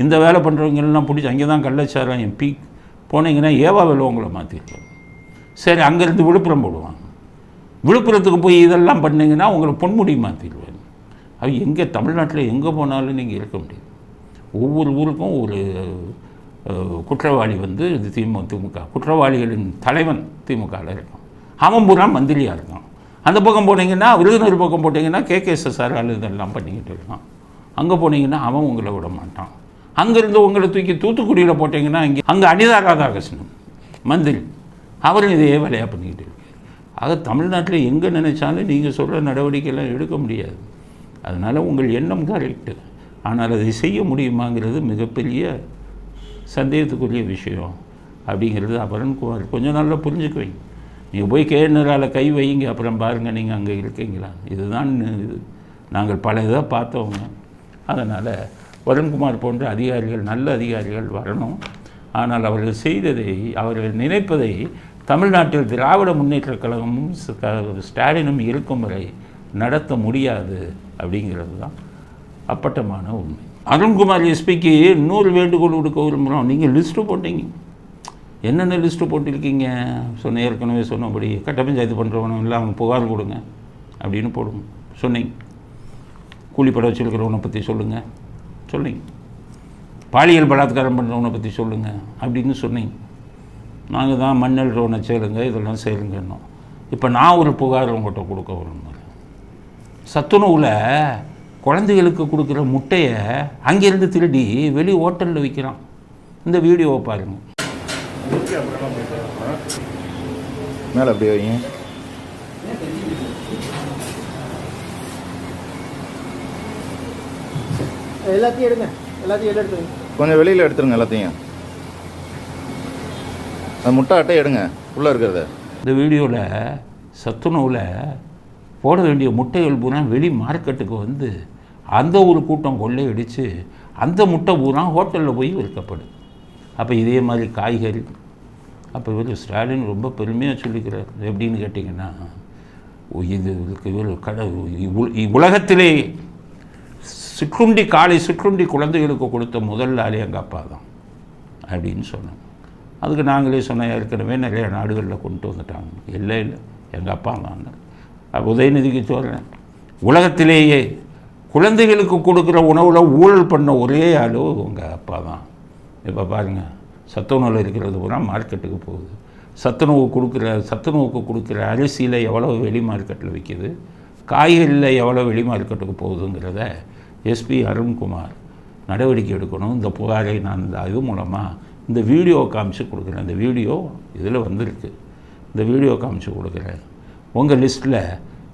இந்த வேலை பண்ணுறவங்கெல்லாம் பிடிச்சி அங்கே தான் கள்ளச்சாராயம் பீக் போனீங்கன்னா ஏவா வேலை உங்களை மாற்றிருக்காங்க. சரி, அங்கேருந்து விழுப்புரம் போடுவாங்க. விழுப்புரத்துக்கு போய் இதெல்லாம் பண்ணிங்கன்னா உங்களை பொன்முடி மாற்றிடுவாங்க. அது எங்கே தமிழ்நாட்டில் எங்கே போனாலும் நீங்கள் இருக்க முடியாது. ஒவ்வொரு ஊருக்கும் ஒரு குற்றவாளி இது திமுக குற்றவாளிகளின் தலைவன் திமுகவில் இருக்கும். அவன் பூரா மந்திரியாக இருக்கான். அந்த பக்கம் போனீங்கன்னா விருதுநகர் பக்கம் போட்டிங்கன்னா KKSSR இதெல்லாம் பண்ணிக்கிட்டு இருக்கான். அங்கே போனீங்கன்னா அவன் உங்களை விட மாட்டான். அங்கேருந்து உங்களை தூக்கி தூத்துக்குடியில் போட்டிங்கன்னா அங்கே அனிதா ராதாகிருஷ்ணன் மந்திரி, அவரும் இதே வேலையாக பண்ணிக்கிட்டு இருக்கு. ஆக தமிழ்நாட்டில் எங்கே நினைச்சாலும் நீங்கள் சொல்கிற நடவடிக்கையெல்லாம் எடுக்க முடியாது. அதனால் உங்கள் எண்ணம் கரெக்டு, ஆனால் அதை செய்ய முடியுமாங்கிறது மிகப்பெரிய சந்தேகத்துக்குரிய விஷயம் அப்படிங்கிறது அபரன்குமார் கொஞ்சம் நல்லா புரிஞ்சுக்குவீங்க. நீங்கள் போய் கேனரால் கை வைங்க, அப்புறம் பாருங்கள் நீங்கள் அங்கே இருக்கீங்களா. இதுதான் நாங்கள் பல இதாக பார்த்தவங்க. அதனால் வருண்குமார் போன்ற அதிகாரிகள், நல்ல அதிகாரிகள் வரணும். ஆனால் அவர்கள் செய்ததை, அவர்கள் நினைப்பதை தமிழ்நாட்டில் திராவிட முன்னேற்றக் கழகமும் ஸ்டாலினும் இருக்கும் வரை நடத்த முடியாது அப்படிங்கிறது தான் அப்பட்டமான உண்மை. அருண்குமார் எஸ்பிக்கு இன்னொரு வேண்டுகோள் கொடுக்க விரும்புகிறோம். நீங்கள் லிஸ்ட்டு போட்டீங்க, என்னென்ன லிஸ்ட்டு போட்டிருக்கீங்க ஏற்கனவே சொன்னபடி கட்ட பஞ்சாயத்து பண்ணுறவனும் இல்லை அவங்க புகார் கொடுங்க அப்படின்னு போடுங்க சொன்னீங்க. கூலிப்பட வச்சுருக்கிறவனை பற்றி சொல்லுங்கள் சொன்னீங்க. பாலியல் பலாத்காரம் பண்ணுறவனை பற்றி சொல்லுங்கள் அப்படின்னு சொன்னீங்க. நாங்கள் தான் மண்ணல்றவனை சேருங்க, இதெல்லாம் சேருங்கன்னோம். இப்போ நான் ஒரு புகார் உங்கள்கிட்ட கொடுக்க விரும்புகிறேன். சத்துணவில் குழந்தைகளுக்கு கொடுக்குற முட்டையை அங்கேருந்து திருடி வெளி ஹோட்டலில் விற்கிறான். இந்த வீடியோவை பாருங்கள். மேலே அப்படியே வைங்க. எல்லாத்தையும் எடுங்க, எல்லாத்தையும் எடுத்து கொஞ்சம் வெளியில் எடுத்துருங்க எல்லாத்தையும். அது முட்டை அட்டை எடுங்க உள்ளே இருக்கிறத. இந்த வீடியோவில் சத்துணவில் போட வேண்டிய முட்டைகள் பூரா வெளி மார்க்கெட்டுக்கு அந்த ஒரு கூட்டம் கொள்ளையடித்து அந்த முட்டை பூரா ஹோட்டலில் போய் விற்கப்படும். அப்போ இதே மாதிரி காய்கறி, அப்போ இவர் ஸ்டாலின் ரொம்ப பெருமையாக சொல்லிக்கிறார். எப்படின்னு கேட்டிங்கன்னா, உலகத்திலே சிற்றுண்டி குழந்தைகளுக்கு கொடுத்த முதல் ஆளே எங்கள் அப்பா தான் அப்படின்னு சொன்னோம். அதுக்கு நாங்களே சொன்ன ஏற்கனவே நிறைய நாடுகளில் கொண்டு வந்துட்டாங்க. இல்லை எங்கள் அப்பா தான். உதயநிதிக்கு சொல்கிறேன், உலகத்திலேயே குழந்தைகளுக்கு கொடுக்குற உணவில் ஊழல் பண்ண ஒரே ஆள் உங்கள் அப்பா தான். இப்போ பாருங்கள், சத்துணவில் இருக்கிறது பூரா மார்க்கெட்டுக்கு போகுது. சத்துணவுக்கு கொடுக்குற அரிசியில் எவ்வளோ வெளி மார்க்கெட்டில் விற்கிது, காய்கறியில் எவ்வளோ வெளி மார்க்கெட்டுக்கு போகுதுங்கிறத எஸ்பி அருண்குமார் நடவடிக்கை எடுக்கணும். இந்த புகாரை நான் இது மூலமாக இந்த வீடியோ காமிச்சு கொடுக்குறேன். இந்த வீடியோ இதில் வந்திருக்கு. இந்த வீடியோ காமிச்சு கொடுக்குறேன். உங்கள் லிஸ்ட்டில்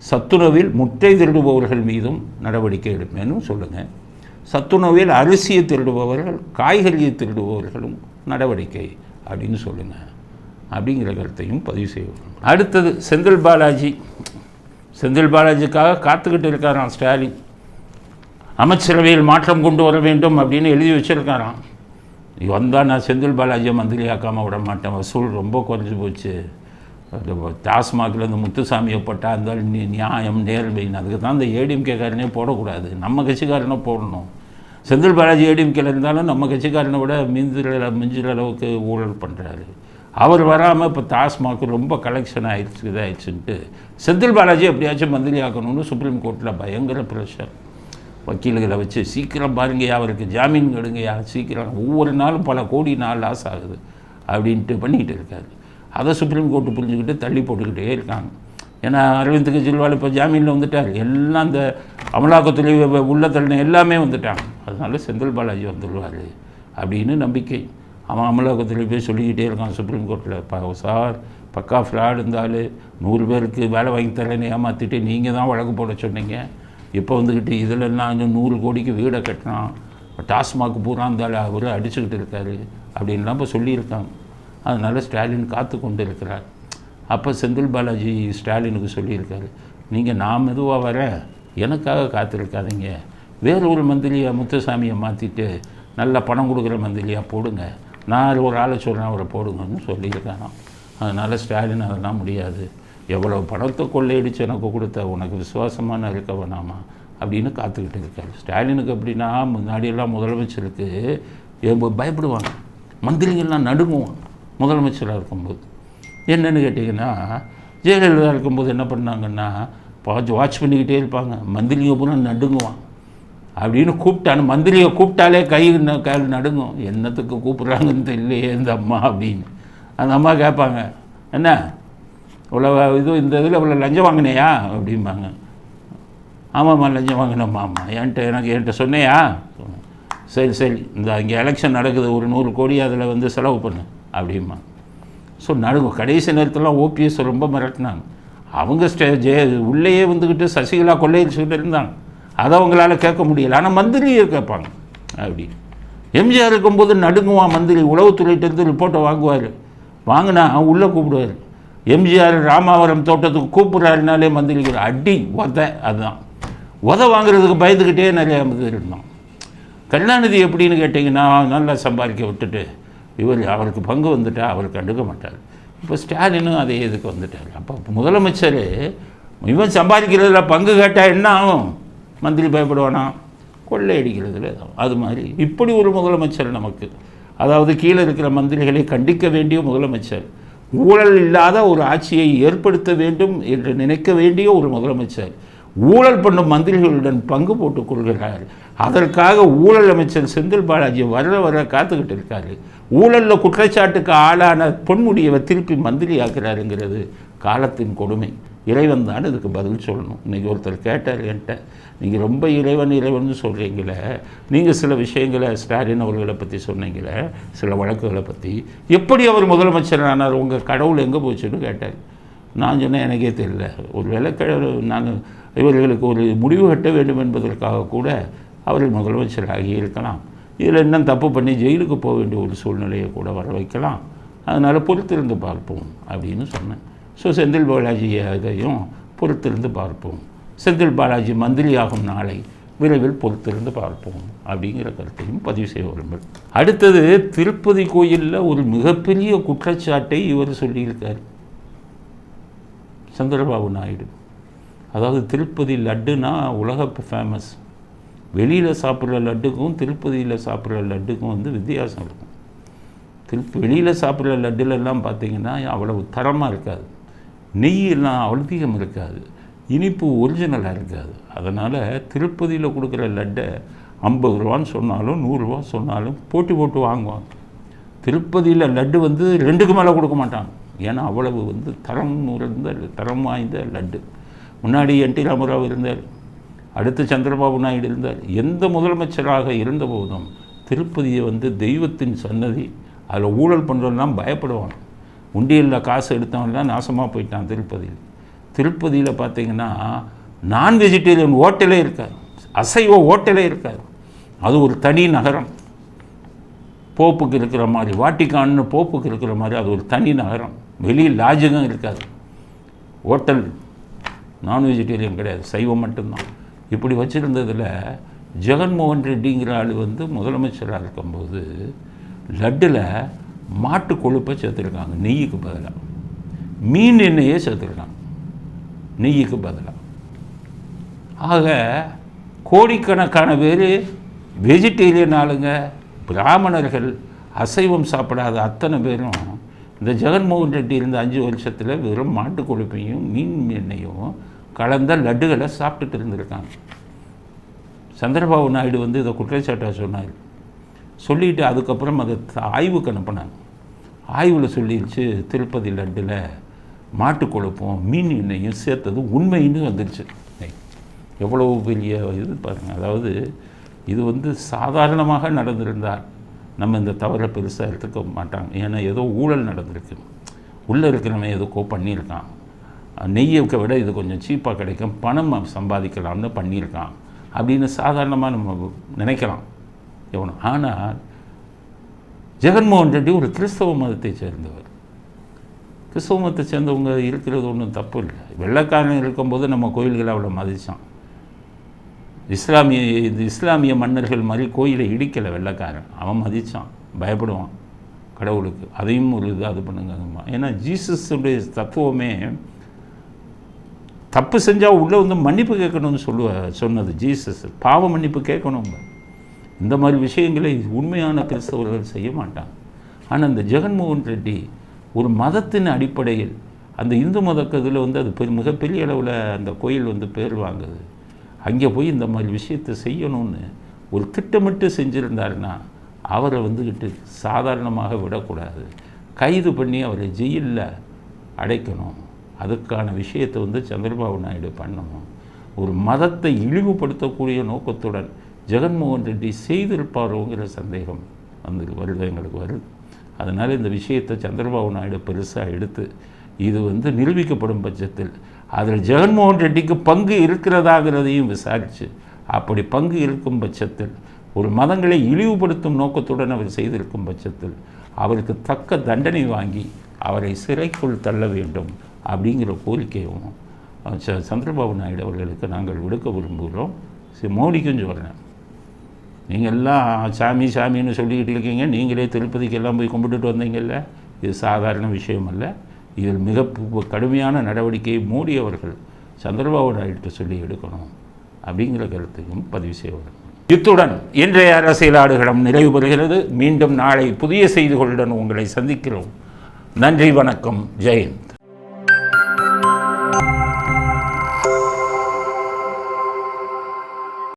சத்துணவில் முட்டை திருடுபவர்கள் மீதும் நடவடிக்கை எடுப்பேன்னு சொல்லுங்கள். சத்துணவில் அரிசியை திருடுபவர்கள், காய்கறியை திருடுபவர்களும் நடவடிக்கை அப்படின்னு சொல்லுங்கள் அப்படிங்கிற கருத்தையும் பதிவு செய்வோம். அடுத்தது செந்தில் பாலாஜிக்காக காத்துக்கிட்டு இருக்காராம் ஸ்டாலின். அமைச்சரவையில் மாற்றம் கொண்டு வர வேண்டும் அப்படின்னு எழுதி வச்சுருக்காராம். வந்தால் நான் செந்தில் பாலாஜியை மந்திரியாக்காமல் விட மாட்டேன், வசூல் ரொம்ப குறைஞ்சி போச்சு, டாஸ்மாகில் இந்த முத்துசாமியை போட்டால் இருந்தாலும் நியாயம் நேர்மைன்னு, அதுக்கு தான் இந்த ஏடிஎம்கேக்காரனே போடக்கூடாது, நம்ம கட்சிக்காரனை போடணும். செந்தில் பாலாஜி ஏடிஎம்கேல இருந்தாலும் நம்ம கட்சிக்காரனை விட மிஞ்சுற அளவுக்கு ஊழல் பண்ணுறாரு. அவர் வராமல் இப்போ டாஸ்மாக் ரொம்ப கலெக்ஷன் ஆயிடுச்சு, இதாகிடுச்சுன்ட்டு செந்தில் பாலாஜி எப்படியாச்சும் மந்திரி ஆக்கணும்னு சுப்ரீம் கோர்ட்டில் பயங்கர ப்ரெஷர். வக்கீல்களை வச்சு சீக்கிரம் பாருங்கய்யா, அவருக்கு ஜாமீன் கெடுங்கய்யா, சீக்கிரம், ஒவ்வொரு நாளும் பல கோடி லாஸ் ஆகுது அப்படின்ட்டு பண்ணிக்கிட்டு இருக்காரு. அதை சுப்ரீம் கோர்ட்டு புரிஞ்சுக்கிட்டு தள்ளி போட்டுக்கிட்டே இருக்காங்க. ஏன்னா அரவிந்த் கெஜ்ரிவால் இப்போ ஜாமீனில் வந்துட்டார். எல்லாம் அந்த அமலாக்கத்துறை உள்ள தள்ளின எல்லாமே வந்துட்டாங்க. அதனால செந்தில் பாலாஜி வந்துடுவார் அப்படின்னு நம்பிக்கை. அவன் அமலாக்கத்துறை போய் சொல்லிக்கிட்டே இருக்கான் சுப்ரீம் கோர்ட்டில், சார் பக்கா ஃப்ராட் இருந்தாலும் 100 பேருக்கு வேலை வாங்கி தரேன்னு ஏமாற்றிட்டு நீங்கள் தான் வழக்கு போட சொன்னீங்க. இப்போ வந்துக்கிட்டு இதிலெல்லாம் 100 கோடிக்கு வீடை கட்டினான், டாஸ்மாக் பூரா இருந்தாலும் அவர் அடிச்சுக்கிட்டு இருக்காரு அப்படின்லாம் இப்போ சொல்லியிருக்காங்க. அதனால் ஸ்டாலின் காத்து கொண்டு இருக்கிறார். அப்போ செந்தில் பாலாஜி ஸ்டாலினுக்கு சொல்லியிருக்காரு, நீங்கள் நான் மெதுவாக வரேன், எனக்காக காத்திருக்காதீங்க, வேறு ஒரு மந்திரியாக முத்துசாமியை மாற்றிட்டு நல்ல பணம் கொடுக்குற மந்திரியாக போடுங்க, நான் ஒரு ஆளை சொல்கிறேன் அவரை போடுங்கன்னு சொல்லியிருக்காராம். அதனால் ஸ்டாலின் அதெல்லாம் முடியாது, எவ்வளோ பணத்தை கொள்ளையடித்து எனக்கு கொடுத்த உனக்கு விசுவாசமான இருக்க வேணாமா அப்படின்னு காத்துக்கிட்டு இருக்காரு. ஸ்டாலினுக்கு அப்படின்னா முன்னாடியெல்லாம் முதலமைச்சருக்கு பயப்படுவாங்க, மந்திரிகள்லாம் நடுங்குவாங்க முதலமைச்சராக இருக்கும்போது. என்னென்னு கேட்டிங்கன்னா, ஜெயலலிதா இருக்கும்போது என்ன பண்ணாங்கன்னா வாட்ச் பண்ணிக்கிட்டே இருப்பாங்க, மந்திரிங்க பூரா நடுங்குவான் அப்படின்னு கூப்பிட்டான்னு. மந்திரியை கூப்பிட்டாலே கால் நடுங்கும், என்னத்துக்கு கூப்பிட்றாங்கன்னு தெரியலையே இந்த அம்மா அப்படின்னு. அந்த அம்மா கேட்பாங்க, என்ன இவ்வளோ இந்த இதில் இவ்வளோ லஞ்சம் வாங்கினேயா அப்படிம்பாங்க. ஆமாம்மா லஞ்சம் வாங்கினோம்மா, என்கிட்ட சொன்னையா, சரி இந்த இங்கே எலெக்ஷன் நடக்குது, ஒரு 100 கோடி அதில் செலவு பண்ணு அப்படிம்மா. ஸோ நடுங்கும். கடைசி நேரத்திலாம் ஓபிஎஸ் ரொம்ப மிரட்டினாங்க. அவங்க உள்ளேயே வந்துக்கிட்டு சசிகலா கொள்ளையடிச்சுக்கிட்டு இருந்தாங்க, அதை அவங்களால கேட்க முடியல. ஆனால் மந்திரியை கேட்பாங்க அப்படி. எம்ஜிஆர் இருக்கும்போது நடுங்குவான் மந்திரி, உளவுத்துறையிட்டேருந்து ரிப்போர்ட்டை வாங்குவார், வாங்கினா உள்ளே கூப்பிடுவார். எம்ஜிஆர் ராமாவரம் தோட்டத்துக்கு கூப்பிட்றாருனாலே மந்திரிகள் அடி அதுதான் வாங்குறதுக்கு பயந்துக்கிட்டே நிறையா மந்திரி இருந்தான். கருணாநிதி எப்படின்னு கேட்டிங்கன்னா, நல்லா சம்பாதிக்க விட்டுட்டு அவருக்கு பங்கு வந்துட்டால் அவர் கண்டுக்க மாட்டார். இப்போ ஸ்டாலினும் அதே இதுக்கு வந்துட்டார். அப்போ முதலமைச்சர் இவன் சம்பாதிக்கிறதுல பங்கு கேட்டால் என்ன ஆகும், மந்திரி பயப்படுவானா, கொள்ளையடிக்கிறதுல அது மாதிரி. இப்படி ஒரு முதலமைச்சர் நமக்கு, அதாவது கீழே இருக்கிற மந்திரிகளை கண்டிக்க வேண்டிய முதலமைச்சர், ஊழல் இல்லாத ஒரு ஆட்சியை ஏற்படுத்த வேண்டும் என்று நினைக்க வேண்டிய ஒரு முதலமைச்சர் ஊழல் பண்ணும் மந்திரிகளுடன் பங்கு போட்டுக் கொள்கிறார். அதற்காக ஊழல் அமைச்சர் செந்தில் பாலாஜி வர காத்துக்கிட்டு இருக்காரு. ஊழலில் குற்றச்சாட்டுக்கு ஆளான பொன்முடியை திருப்பி மந்திரி ஆக்குறாருங்கிறது காலத்தின் கொடுமை. இறைவன் தான் இதுக்கு பதில் சொல்லணும். இன்றைக்கி ஒருத்தர் கேட்டார் என்கிட்ட, நீங்கள் ரொம்ப இறைவன் சொல்கிறீங்களே, நீங்கள் சில விஷயங்களை ஸ்டாலின் அவர்களை பற்றி சொன்னீங்களே, சில வழக்குகளை பற்றி, எப்படி அவர் முதலமைச்சர் ஆனார், உங்கள் கடவுள் எங்கே போச்சுன்னு கேட்டார். நான் சொன்னேன், எனக்கே தெரியல, ஒரு வேளை நான் இவர்களுக்கு ஒரு முடிவு கட்ட வேண்டும் என்பதற்காக கூட அவர்கள் முதலமைச்சர் ஆகியிருக்கலாம், இதில் இன்னும் தப்பு பண்ணி ஜெயிலுக்கு போக வேண்டிய ஒரு சூழ்நிலையை கூட வர வைக்கலாம், அதனால் பொறுத்திருந்து பார்ப்போம் அப்படின்னு சொன்னேன். ஸோ செந்தில் பாலாஜி இதையும் பொறுத்திருந்து பார்ப்போம், செந்தில் பாலாஜி மந்திரியாகும் நாளை விரைவில் பொறுத்திருந்து பார்ப்போம் அப்படிங்கிற கருத்தையும் பதிவு செய்ய விரும்புகிறேன். அடுத்தது, திருப்பதி கோயிலில் ஒரு மிகப்பெரிய குற்றச்சாட்டை இவர் சொல்லியிருக்கார் சந்திரபாபு நாயுடு. அதாவது திருப்பதி லட்டுனா உலக ஃபேமஸ், வெளியில் சாப்பிட்ற லட்டுக்கும் திருப்பதியில் சாப்பிட்ற லட்டுக்கும் வித்தியாசம் இருக்கும். வெளியில் சாப்பிட்ற லட்டுலெல்லாம் பார்த்திங்கன்னா அவ்வளவு தரமாக இருக்காது, நெய் எல்லாம் அதிகம் இருக்காது, இனிப்பு ஒரிஜினலாக இருக்காது. அதனால் திருப்பதியில் கொடுக்குற லட்டை 50 ரூபான்னு சொன்னாலும் 100 ரூபா சொன்னாலும் போட்டு வாங்குவாங்க. திருப்பதியில் லட்டு 2க்கு மேலே கொடுக்க மாட்டாங்க, ஏன்னா அவ்வளவு தரம் வாய்ந்த லட்டு. முன்னாடி என்டி ராமராவ் இருந்தார், அடுத்து சந்திரபாபு நாயுடு இருந்தார். எந்த முதலமைச்சராக இருந்தபோதும் திருப்பதியை தெய்வத்தின் சன்னதி, அதில் ஊழல் பண்ணுறதுலாம் பயப்படுவாங்க. உண்டியலில் காசு எடுத்தவன்லாம் நாசமாக போயிட்டான். திருப்பதியில் பார்த்திங்கன்னா நான் வெஜிடேரியன் ஹோட்டலே இருக்காது, அசைவ ஹோட்டலே இருக்காது. அது ஒரு தனி நகரம், போப்புக்கு இருக்கிற மாதிரி, வாட்டிக்கான்னு போப்புக்கு இருக்கிற மாதிரி அது ஒரு தனி நகரம். வெளியில் லாட்ஜுக்கும் இருக்காது, ஹோட்டல் நான் வெஜிடேரியன் கிடையாது, சைவம் மட்டும்தான். இப்படி வச்சுருந்ததில் ஜெகன்மோகன் ரெட்டிங்கிற ஆள் முதலமைச்சராக இருக்கும்போது லட்டில் மாட்டு கொழுப்பை சேர்த்துருக்காங்க, நெய்யுக்கு பதிலாக மீன் எண்ணெயே சேர்த்துருக்காங்க நெய்யுக்கு பதிலாக. ஆக கோடிக்கணக்கான பேர் வெஜிடேரியன் ஆளுங்க, பிராமணர்கள், அசைவம் சாப்பிடாத அத்தனை பேரும் இந்த ஜெகன்மோகன் ரெட்டி இருந்த 5 வருஷத்தில் வெறும் மாட்டு கொழுப்பையும் மீன் எண்ணெயும் கலந்த லட்டுகளை சாப்பிட்டுட்டு இருந்திருக்காங்க. சந்திரபாபு நாயுடு இதை குற்றச்சாட்டாக சொன்னார். சொல்லிவிட்டு அதுக்கப்புறம் அதை ஆய்வுக்கு அனுப்பினாங்க. ஆய்வில் சொல்லிடுச்சு, திருப்பதி லட்டில் மாட்டு கொழுப்பும் மீன் எண்ணெயும் சேர்த்தது உண்மைன்னு வந்துடுச்சு. எவ்வளவு பெரிய இது பாருங்கள். அதாவது இது வந்து சாதாரணமாக நடந்திருந்தால் நம்ம இந்த தவறை பெருசாக எடுத்துக்க மாட்டாங்க. ஏன்னா ஏதோ ஊழல் நடந்திருக்கு, உள்ளே இருக்கிறவன் எதுக்கோ பண்ணியிருக்கான், நெய்யை விட இது கொஞ்சம் சீப்பாக கிடைக்கும், பணம் சம்பாதிக்கலாம்னு பண்ணியிருக்கான் அப்படின்னு சாதாரணமாக நம்ம நினைக்கலாம் எவனும். ஆனால் ஜெகன்மோகன் ரெட்டி ஒரு கிறிஸ்தவ மதத்தை சேர்ந்தவர். கிறிஸ்தவ மதத்தை சேர்ந்தவங்க இருக்கிறது ஒன்றும் தப்பு இல்லை. வெள்ளைக்காரன் இருக்கும்போது நம்ம கோயில்களை அவ்வளோ மதித்தான். இஸ்லாமிய மன்னர்கள் மாதிரி கோயிலை இடிக்கலை வெள்ளைக்காரன், அவன் மதித்தான், பயப்படுவான் கடவுளுக்கு. அதையும் ஒரு இது அது பண்ணுங்க. ஏன்னா ஜீசஸுடைய தத்துவமே தப்பு செஞ்சால் உள்ளே வந்து மன்னிப்பு கேட்கணும்னு சொன்னது ஜீசஸ். பாவ மன்னிப்பு கேட்கணுங்க. இந்த மாதிரி விஷயங்களை உண்மையான கிறிஸ்தவர்கள் செய்ய மாட்டாங்க. ஆனால் இந்த ஜெகன்மோகன் ரெட்டி ஒரு மதத்தின் அடிப்படையில் அந்த இந்து மதக்கதில் வந்து அது மிகப்பெரிய அளவில் அந்த கோயில் வந்து பேர் வாங்குது. அங்கே போய் இந்த மாதிரி விஷயத்தை செய்யணும்னு ஒரு திட்டமிட்டு செஞ்சுருந்தாருன்னா அவரை வந்துக்கிட்டு சாதாரணமாக விடக்கூடாது, கைது பண்ணி அவரை ஜெயிலில் அடைக்கணும். அதுக்கான விஷயத்தை வந்து சந்திரபாபு நாயுடு பண்ணணும். ஒரு மதத்தை இழிவுபடுத்தக்கூடிய நோக்கத்துடன் ஜெகன்மோகன் ரெட்டி செய்திருப்பாரோங்கிற சந்தேகம் வருது, எங்களுக்கு வருது. அதனால் இந்த விஷயத்தை சந்திரபாபு நாயுடு பெருசாக எடுத்து இது வந்து நிரூபிக்கப்படும் பட்சத்தில் அதில் ஜெகன்மோகன் ரெட்டிக்கு பங்கு இருக்கிறதாகிறதையும் விசாரித்து, அப்படி பங்கு இருக்கும் பட்சத்தில் ஒரு மதங்களை இழிவுபடுத்தும் நோக்கத்துடன் அவர் செய்திருக்கும் பட்சத்தில் அவருக்கு தக்க தண்டனை வாங்கி அவரை சிறைக்குள் தள்ள வேண்டும் அப்படிங்கிற கோரிக்கையும் சந்திரபாபு நாயுடு அவர்களுக்கு நாங்கள் விடுக்க விரும்புகிறோம். மோடிக்கும் சொல்கிறேன், நீங்கள் எல்லாம் சாமி சாமின்னு சொல்லிக்கிட்டு இருக்கீங்க, நீங்களே திருப்பதிக்கெல்லாம் போய் கும்பிட்டுட்டு வந்தீங்கல்ல, இது சாதாரண விஷயம் அல்ல. இதில் மிக கடுமையான நடவடிக்கையை மோடி அவர்கள் சந்திரபாபு நாயுடு சொல்லி எடுக்கணும் அப்படிங்கிற கருத்தையும் பதிவு செய்வார்கள். இத்துடன் இன்றைய அரசியல் ஆடுகளம் நிறைவு பெறுகிறது. மீண்டும் நாளை புதிய செய்திகளுடன் உங்களை சந்திக்கிறோம். நன்றி, வணக்கம், ஜெயந்த்.